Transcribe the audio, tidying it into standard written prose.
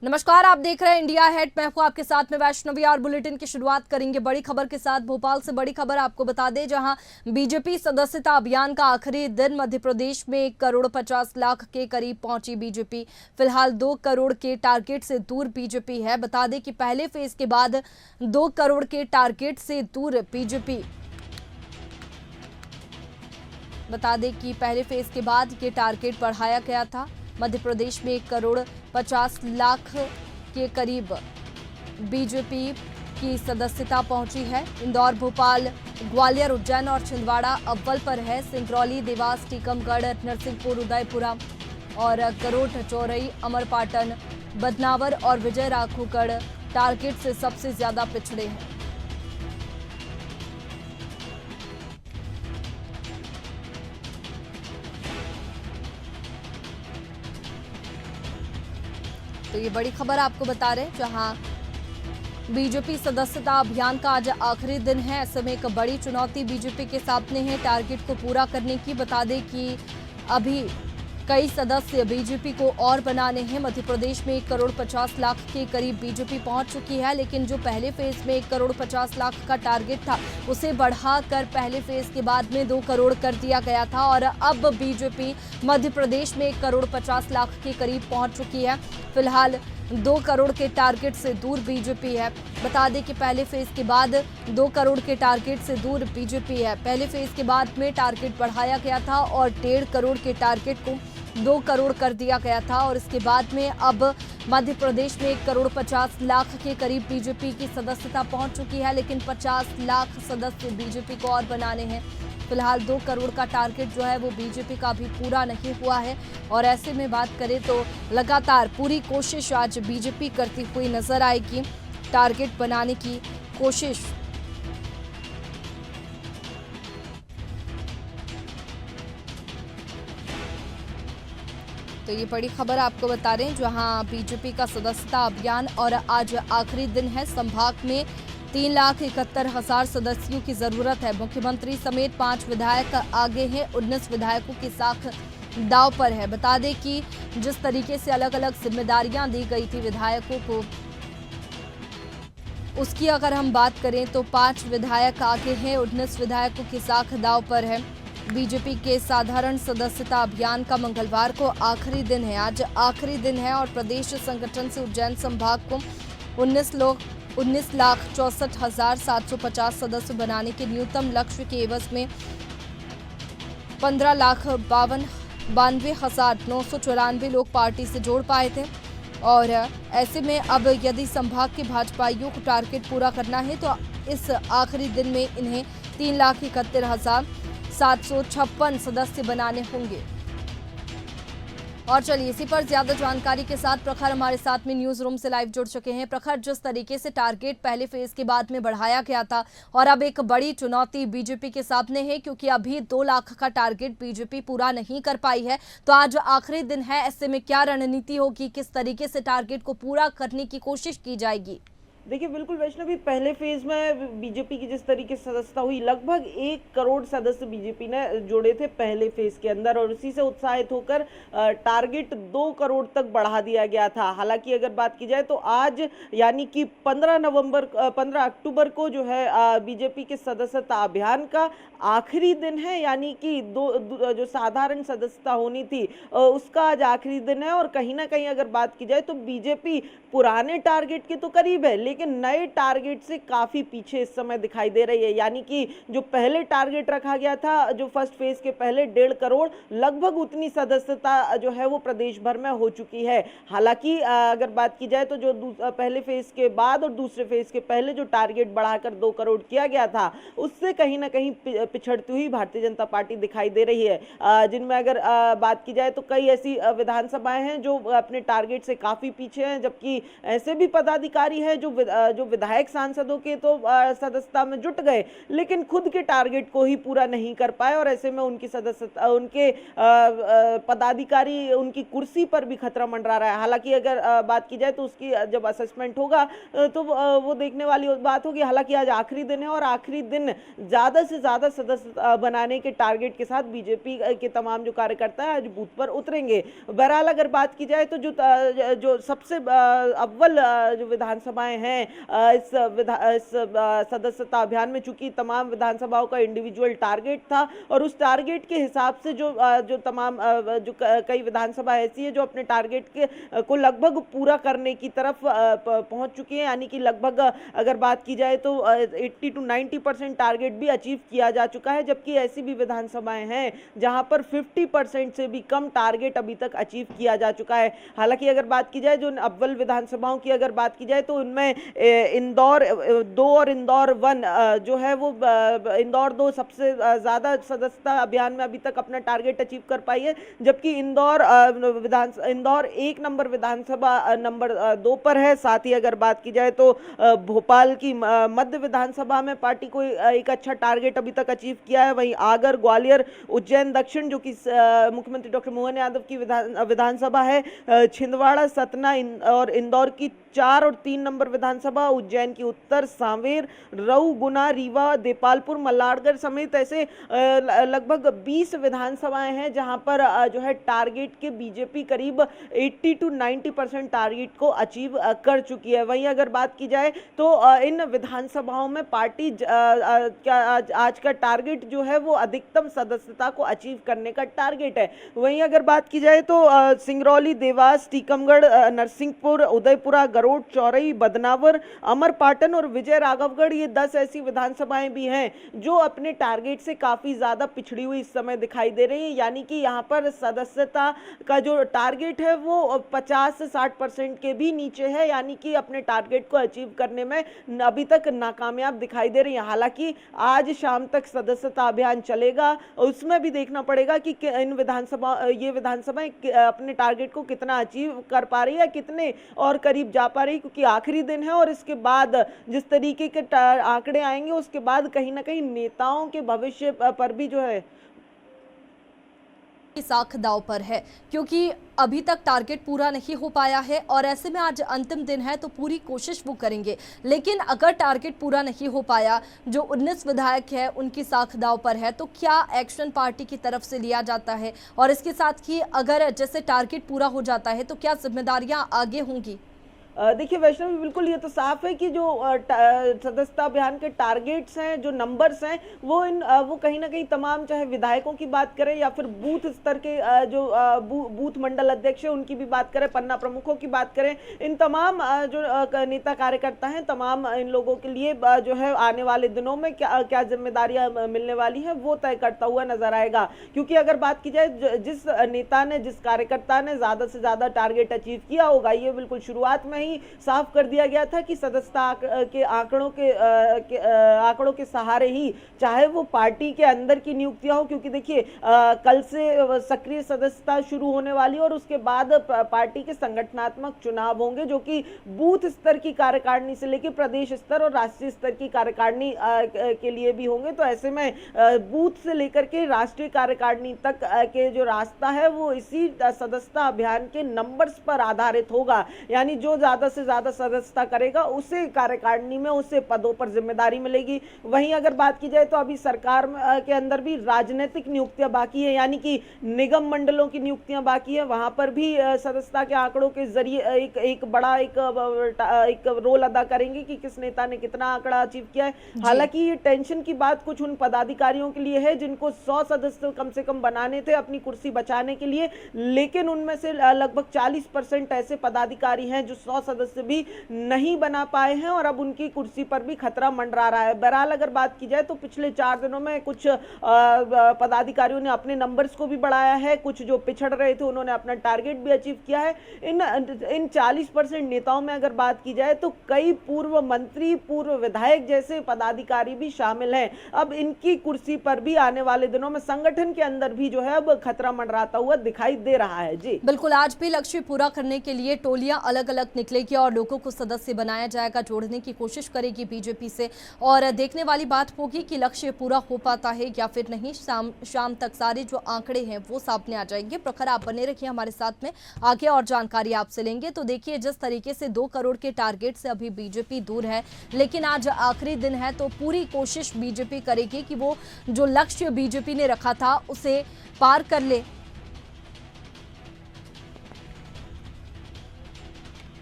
नमस्कार, आप देख रहे हैं इंडिया हेड। मैं हूं आपके साथ में वैष्णवी और बुलेटिन की शुरुआत करेंगे बड़ी खबर के साथ। भोपाल से बड़ी खबर आपको बता दें, जहां बीजेपी सदस्यता अभियान का आखिरी दिन मध्य प्रदेश में 1,50,00,000 के करीब पहुंची बीजेपी। फिलहाल 2 करोड़ के टारगेट से दूर बीजेपी है। बता दें कि पहले फेज के बाद 2 करोड़ के टारगेट से दूर बीजेपी। बता दें कि पहले फेज के बाद ये टारगेट बढ़ाया गया था। मध्य प्रदेश में 1,50,00,000 के करीब बीजेपी की सदस्यता पहुंची है। इंदौर, भोपाल, ग्वालियर, उज्जैन और छिंदवाड़ा अव्वल पर है। सिंगरौली, देवास, टीकमगढ़, नरसिंहपुर, उदयपुरा और करोट, चौरई, अमरपाटन, बदनावर और विजय राघोगढ़ टारगेट से सबसे ज्यादा पिछड़े हैं। तो ये बड़ी खबर आपको बता रहे हैं, जहां बीजेपी सदस्यता अभियान का आज आखिरी दिन है। ऐसे में एक बड़ी चुनौती बीजेपी के सामने है टारगेट को पूरा करने की। बता दें कि अभी कई सदस्य बीजेपी को और बनाने हैं। मध्य प्रदेश में 1,50,00,000 के करीब बीजेपी पहुंच चुकी है, लेकिन जो पहले फेज में 1,50,00,000 का टारगेट था उसे बढ़ाकर पहले फेज के बाद में 2 करोड़ कर दिया गया था और अब बीजेपी मध्य प्रदेश में 1,50,00,000 के करीब पहुंच चुकी है। फिलहाल 2 करोड़ के टारगेट से दूर बीजेपी है। बता दें कि पहले फेज के बाद 2 करोड़ के टारगेट से दूर बीजेपी है। पहले फेज के बाद में टारगेट बढ़ाया गया था और 1.5 करोड़ के टारगेट को 2 करोड़ कर दिया गया था और इसके बाद में अब मध्य प्रदेश में 1,50,00,000 के करीब बीजेपी की सदस्यता पहुंच चुकी है, लेकिन 50 लाख सदस्य बीजेपी को और बनाने हैं। फिलहाल 2 करोड़ का टारगेट जो है वो बीजेपी का भी पूरा नहीं हुआ है और ऐसे में बात करें तो लगातार पूरी कोशिश आज बीजेपी करती हुई नजर आएगी टारगेट बनाने की कोशिश। तो ये बड़ी खबर आपको बता रहे हैं, जहां बीजेपी का सदस्यता अभियान और आज आखिरी दिन है। संभाग में 3,71,000 सदस्यों की जरूरत है। मुख्यमंत्री समेत 5 विधायक आगे हैं। 19 विधायकों की साख दांव पर है। बता दें कि जिस तरीके से अलग अलग जिम्मेदारियां दी गई थी विधायकों को, उसकी अगर हम बात करें तो 5 विधायक आगे हैं। 19 विधायकों की साख दांव पर है। बीजेपी के साधारण सदस्यता अभियान का मंगलवार को आखिरी दिन है। आज आखिरी दिन है और प्रदेश संगठन से उज्जैन संभाग को 19,64,750 सदस्य बनाने के न्यूनतम लक्ष्य के एवज में 15,92,994 लोग पार्टी से जोड़ पाए थे और ऐसे में अब यदि संभाग के भाजपाइयों को टारगेट पूरा करना है तो इस आखिरी दिन में इन्हें 3,71,756 सदस्य बनाने होंगे। और चलिए इसी पर ज्यादा जानकारी के साथ प्रखर हमारे साथ में न्यूज रूम से लाइव जुड़ चुके हैं। प्रखर, जिस तरीके से टारगेट पहले फेज के बाद में बढ़ाया गया था और अब एक बड़ी चुनौती बीजेपी के सामने है, क्योंकि अभी 2 लाख का टारगेट बीजेपी पूरा नहीं कर पाई है, तो आज आखिरी दिन है। ऐसे में क्या रणनीति होगी, किस तरीके से टारगेट को पूरा करने की कोशिश की जाएगी? देखिए, बिल्कुल वैष्णवी, पहले फेज में बीजेपी की जिस तरीके से सदस्यता हुई, लगभग 1 करोड़ सदस्य बीजेपी ने जोड़े थे पहले फेज के अंदर और उसी से उत्साहित होकर टारगेट 2 करोड़ तक बढ़ा दिया गया था। हालांकि अगर बात की जाए तो आज यानी कि 15 अक्टूबर को जो है बीजेपी के सदस्यता अभियान का आखिरी दिन है, यानी कि जो साधारण सदस्यता होनी थी उसका आज आखिरी दिन है। और कहीं ना कहीं अगर बात की जाए तो बीजेपी पुराने टारगेट के तो करीब है, लेकिन नए टारगेट से काफी पीछे इस समय दिखाई दे रही है। यानी कि जो पहले टारगेट रखा गया था, जो फर्स्ट फेज के पहले 1.5 करोड़, लगभग उतनी सदस्यता जो है वो प्रदेश भर में हो चुकी है। हालांकि अगर बात की जाए तो जो पहले फेज के बाद और दूसरे फेज के पहले जो टारगेट बढ़ाकर 2 करोड़ किया गया था, उससे कहीं ना कहीं पिछड़ती हुई भारतीय जनता पार्टी दिखाई दे रही है। जिनमें अगर बात की जाए तो कई ऐसी विधानसभाएं हैं जो अपने टारगेट से काफी पीछे हैं, जबकि ऐसे भी पदाधिकारी हैं जो जो विधायक सांसदों के तो सदस्यता में जुट गए, लेकिन खुद के टारगेट को ही पूरा नहीं कर पाए और ऐसे में उनकी सदस्यता, उनके पदाधिकारी, उनकी कुर्सी पर भी खतरा मंडरा रहा है। हालांकि अगर बात की जाए तो उसकी जब असेसमेंट होगा तो वो देखने वाली बात होगी। हालांकि आज आखिरी दिन है और आखिरी दिन ज्यादा से ज्यादा सदस्य बनाने के टारगेट के साथ बीजेपी के तमाम जो कार्यकर्ता है आज बूथ पर उतरेंगे। बहरहाल अगर बात की जाए तो जो सबसे अव्वल जो विधानसभाएं हैं इस सदस्यता अभियान में, चूंकि तमाम विधानसभाओं का इंडिविजुअल टारगेट था और उस टारगेट के हिसाब से जो तमाम कई विधानसभा ऐसी है जो अपने टारगेट को लगभग पूरा करने की तरफ पहुंच चुकी है। यानी कि लगभग अगर बात की जाए तो 80 to 90% टारगेट भी अचीव किया जा चुका है, जबकि ऐसी भी विधानसभाएं हैं जहां पर 50% से भी कम टारगेट अभी तक अचीव किया जा चुका है। हालांकि अगर बात की जाए जो अव्वल विधानसभाओं की अगर बात की जाए तो उनमें इंदौर 2 और इंदौर 1 जो है वो इंदौर 2 सबसे ज्यादा सदस्यता अभियान में अभी तक अपना टारगेट अचीव कर पाई है, जबकि इंदौर 1 नंबर विधानसभा नंबर 2 पर है। साथ ही अगर बात की जाए तो भोपाल की मध्य विधानसभा में पार्टी को एक अच्छा टारगेट अभी तक अचीव किया है। वहीं आगर, ग्वालियर, उज्जैन दक्षिण जो कि मुख्यमंत्री डॉक्टर मोहन यादव की विधानसभा है, छिंदवाड़ा, सतना और इंदौर की 4 और 3 नंबर विधानसभा, उज्जैन की उत्तर, सांवेर, रऊ, गुना, रीवा, देपालपुर, मल्लारगढ़ समेत ऐसे लगभग 20 विधानसभाएं हैं जहां पर जो है टारगेट के बीजेपी करीब 80 to 90% टारगेट को अचीव कर चुकी है। वहीं अगर बात की जाए तो इन विधानसभाओं में पार्टी आज का टारगेट जो है वो अधिकतम सदस्यता को अचीव करने का टारगेट है। वहीं अगर बात की जाए तो सिंगरौली, देवास, टीकमगढ़, नरसिंहपुर, उदयपुरा, गरोड, चौरई, बदनावर, अमरपाटन और विजय राघवगढ़, ये 10 ऐसी विधानसभाएं भी हैं जो अपने टारगेट से काफी ज्यादा पिछड़ी हुई इस समय दिखाई दे रही है। यानी कि यहाँ पर सदस्यता का जो टारगेट है वो 50 से 60% के भी नीचे है, यानी कि अपने टारगेट को अचीव करने में अभी तक नाकामयाब दिखाई दे रही है। हालांकि आज शाम तक सदस्यता अभियान चलेगा, उसमें भी देखना पड़ेगा कि इन विधानसभाएं अपने टारगेट को कितना अचीव कर पा रही है, कितने और करीब जा पा रही, क्योंकि आखिरी दिन है और इसके बाद जिस तरीके के आंकड़े आएंगे उसके बाद कहीं ना कहीं नेताओं के भविष्य पर भी जो है साख दांव पर है, क्योंकि अभी तक टारगेट पूरा नहीं हो पाया है और ऐसे में आज अंतिम दिन है तो पूरी कोशिश वो करेंगे। लेकिन अगर टारगेट पूरा नहीं हो पाया, जो 19 विधायक है उनकी साख दांव पर है, तो क्या एक्शन पार्टी की तरफ से लिया जाता है? और इसके साथ ही अगर जैसे टारगेट पूरा हो जाता है तो क्या जिम्मेदारियां आगे होंगी? देखिए वैष्णवी, बिल्कुल ये तो साफ है कि जो सदस्यता अभियान के टारगेट्स हैं, जो नंबर्स हैं, वो कहीं ना कहीं तमाम, चाहे विधायकों की बात करें या फिर बूथ स्तर के जो बूथ मंडल अध्यक्ष हैं उनकी भी बात करें, पन्ना प्रमुखों की बात करें, इन तमाम जो नेता कार्यकर्ता हैं, तमाम इन लोगों के लिए जो है आने वाले दिनों में क्या जिम्मेदारियां मिलने वाली हैं वो तय करता हुआ नजर आएगा। क्योंकि अगर बात की जाए जिस नेता ने, जिस कार्यकर्ता ने ज्यादा से ज्यादा टारगेट अचीव किया होगा, ये बिल्कुल शुरुआत में साफ कर दिया गया था कि सदस्यता के आंकड़ों के सहारे ही, चाहे वो पार्टी के अंदर की नियुक्तियां हो, क्योंकि देखिए कल से सक्रिय सदस्यता शुरू होने वाली और उसके बाद पार्टी के संगठनात्मक चुनाव होंगे जो कि बूथ स्तर की कार्यकारिणी से लेकर प्रदेश स्तर और राष्ट्रीय स्तर की कार्यकारिणी के लिए भी होंगे। तो ऐसे में बूथ से लेकर के राष्ट्रीय कार्यकारिणी तक के जो रास्ता है वो इसी सदस्यता अभियान के नंबर्स पर आधारित होगा। यानी जो ज्यादा से ज्यादा सदस्यता करेगा उसे कार्यकारिणी में, उसे पदों पर जिम्मेदारी मिलेगी। वहीं अगर बात की जाए तो अभी सरकार के अंदर भी राजनीतिक नियुक्तियां बाकी है, यानी कि निगम मंडलों की नियुक्तियां बाकी है, वहां पर भी सदस्यता के आंकड़ों के जरिए एक बड़ा एक रोल अदा करेंगे कि किस नेता ने कितना आंकड़ा अचीव किया है। हालांकि ये टेंशन की बात कुछ उन पदाधिकारियों के लिए है जिनको 100 सदस्य कम से कम बनाने थे अपनी कुर्सी बचाने के लिए, लेकिन उनमें से लगभग 40% ऐसे पदाधिकारी हैं जो 100 सदस्य भी नहीं बना पाए हैं और अब उनकी कुर्सी पर भी खतरा मंडरा रहा है। बहरहाल अगर बात की जाए तो पिछले 4 दिनों में कुछ पदाधिकारियों ने अपने नंबर्स को भी बढ़ाया है, कुछ जो पिछड़ रहे थे उन्होंने अपना टारगेट भी अचीव किया है। इन 40% नेताओं में अगर बात की जाए तो कई पूर्व मंत्री, पूर्व विधायक जैसे पदाधिकारी भी शामिल हैं। अब इनकी कुर्सी पर भी आने वाले दिनों में संगठन के अंदर भी जो है अब खतरा मंडराता हुआ दिखाई दे रहा है। जी बिल्कुल, आज भी लक्ष्य पूरा करने के लिए टोलियां अलग अलग निकलेगी और लोगों को सदस्य बनाया जाएगा, जोड़ने की कोशिश करेगी बीजेपी से। और देखने वाली बात होगी कि लक्ष्य पूरा हो पाता है या फिर नहीं। शाम तक सारे जो आंकड़े हैं वो सामने आ जाएंगे। प्रखर, आप बने रखिए हमारे साथ में, आगे और जानकारी आपसे लेंगे। तो देखिए, जिस तरीके से 2 करोड़ के टारगेट से अभी बीजेपी दूर है, लेकिन आज आखिरी दिन है तो पूरी कोशिश बीजेपी करेगी कि वो जो लक्ष्य बीजेपी ने रखा था उसे पार कर ले।